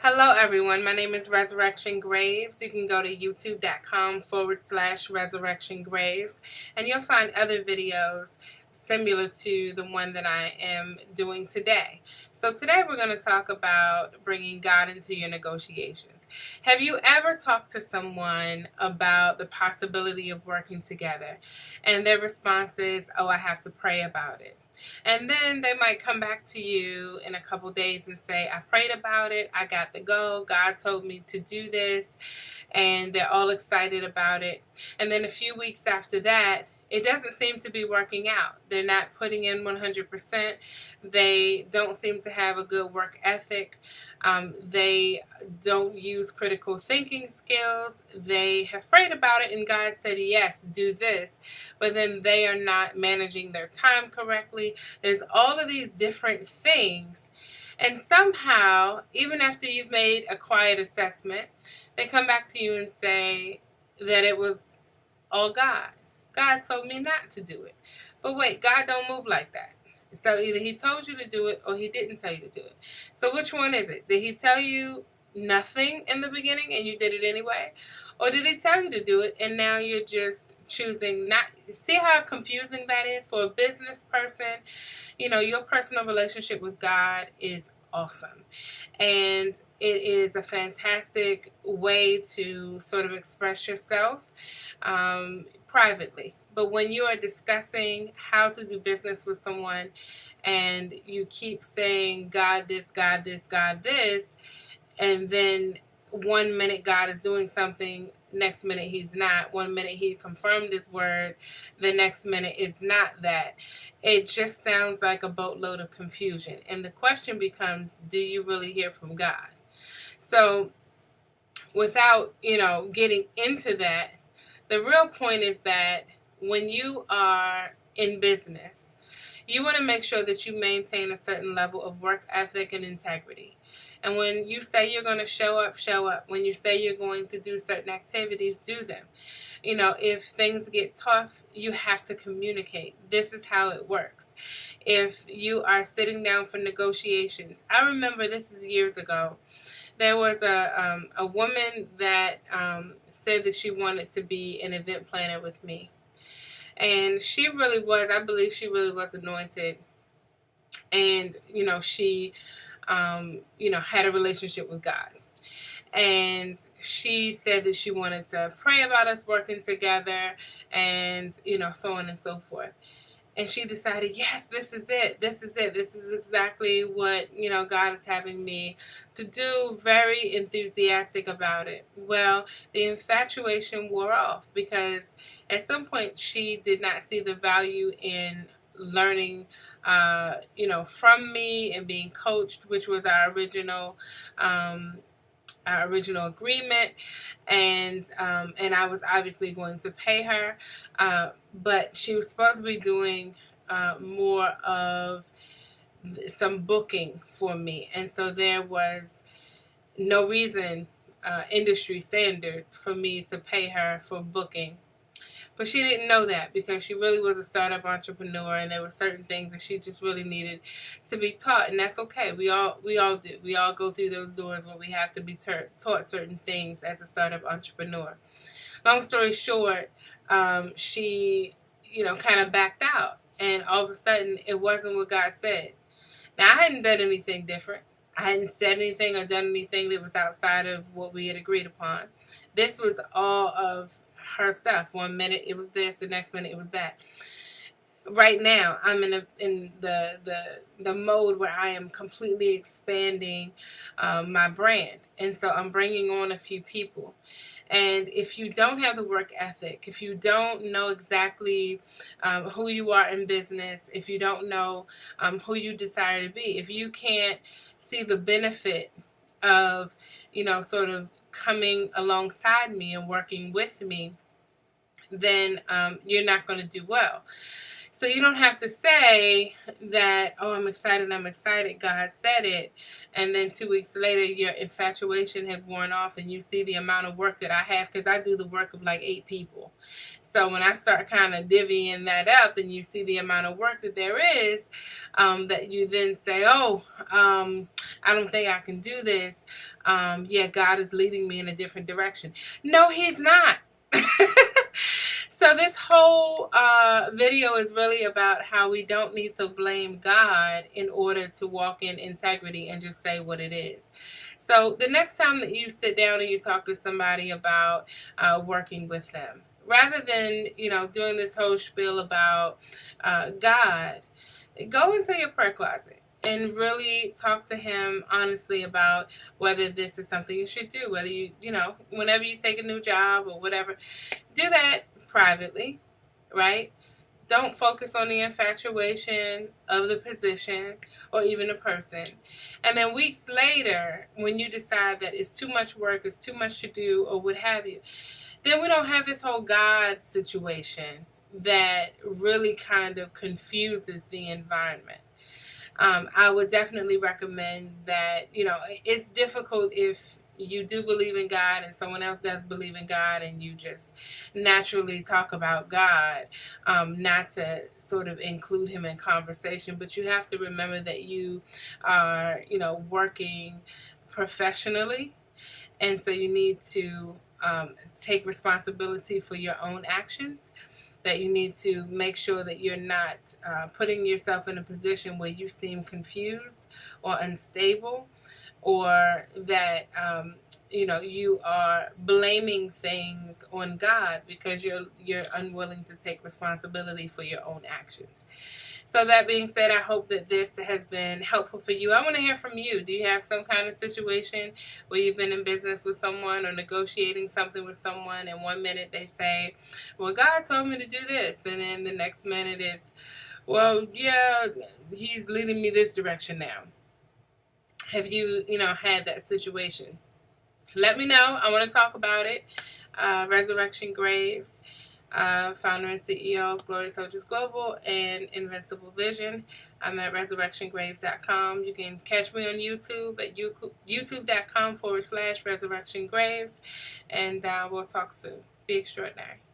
Hello everyone, my name is Resurrection Graves. You can go to youtube.com/Resurrection Graves and you'll find other videos similar to the one that I am doing today. So today we're going to talk about bringing God into your negotiations. Have you ever talked to someone about the possibility of working together and their response is, oh, I have to pray about it? And then they might come back to you in a couple days and say, I prayed about it, I got the go, God told me to do this, and they're all excited about it. And then a few weeks after that, it doesn't seem to be working out. They're not putting in 100%. They don't seem to have a good work ethic. They don't use critical thinking skills. They have prayed about it and God said, yes, do this. But then they are not managing their time correctly. There's all of these different things. And somehow, even after you've made a quiet assessment, they come back to you and say that it was all God. God told me not to do it. But wait, God don't move like that. So either he told you to do it or he didn't tell you to do it. So which one is it? Did he tell you nothing in the beginning and you did it anyway? Or did he tell you to do it and now you're just choosing not? See how confusing that is for a business person? You know, your personal relationship with God is awesome. And it is a fantastic way to sort of express yourself privately. But when you are discussing how to do business with someone and you keep saying, God this, God this, God this, and then 1 minute God is doing something, next minute he's not. 1 minute he confirmed his word, the next minute it's not that. It just sounds like a boatload of confusion. And the question becomes, do you really hear from God? So without, getting into that, the real point is that when you are in business, you want to make sure that you maintain a certain level of work ethic and integrity. And when you say you're going to show up, show up. When you say you're going to do certain activities, do them. If things get tough, you have to communicate. This is how it works. If you are sitting down for negotiations, I remember this is years ago. There was a woman that said that she wanted to be an event planner with me. And she really was, I believe she really was anointed. And, she, had a relationship with God. And she said that she wanted to pray about us working together and, so on and so forth. And she decided, yes, this is it. This is it. This is exactly what, God is having me to do. Very enthusiastic about it. Well, the infatuation wore off because at some point she did not see the value in learning, from me and being coached, which was our original agreement, and I was obviously going to pay her, but she was supposed to be doing more of some booking for me, and so there was no reason, industry standard, for me to pay her for booking. But she didn't know that because she really was a startup entrepreneur, and there were certain things that she just really needed to be taught, and that's okay. We all do. We all go through those doors where we have to be taught certain things as a startup entrepreneur. Long story short, she, kind of backed out, and all of a sudden, it wasn't what God said. Now, I hadn't done anything different. I hadn't said anything or done anything that was outside of what we had agreed upon. This was all of her stuff. 1 minute it was this, the next minute it was that. Right now, I'm in the mode where I am completely expanding my brand, and so I'm bringing on a few people. And if you don't have the work ethic, if you don't know exactly who you are in business, if you don't know who you desire to be, if you can't see the benefit of, sort of coming alongside me and working with me, then you're not going to do well. So you don't have to say that, oh, I'm excited, God said it, and then 2 weeks later your infatuation has worn off and you see the amount of work that I have, because I do the work of like 8 people. So when I start kind of divvying that up and you see the amount of work that there is, that you then say, oh, I don't think I can do this. Yeah, God is leading me in a different direction. No, He's not. So this whole video is really about how we don't need to blame God in order to walk in integrity and just say what it is. So the next time that you sit down and you talk to somebody about working with them, rather than, doing this whole spiel about God, go into your prayer closet and really talk to Him honestly about whether this is something you should do, whether whenever you take a new job or whatever, do that privately, right? Don't focus on the infatuation of the position or even the person. And then weeks later, when you decide that it's too much work, it's too much to do, or what have you, then we don't have this whole God situation that really kind of confuses the environment. I would definitely recommend that, it's difficult if you do believe in God and someone else does believe in God and you just naturally talk about God, not to sort of include Him in conversation, but you have to remember that you are, working professionally, and so you need to take responsibility for your own actions, that you need to make sure that you're not putting yourself in a position where you seem confused or unstable, or that you are blaming things on God because you're unwilling to take responsibility for your own actions. So that being said, I hope that this has been helpful for you. I want to hear from you. Do you have some kind of situation where you've been in business with someone or negotiating something with someone, and one minute they say, well, God told me to do this, and then the next minute it's, well, yeah, He's leading me this direction now. Have you, had that situation? Let me know. I want to talk about it. Resurrection Graves, founder and CEO of Glory Soldiers Global and Invincible Vision. I'm at resurrectiongraves.com. You can catch me on YouTube at youtube.com/Resurrection Graves. And we'll talk soon. Be extraordinary.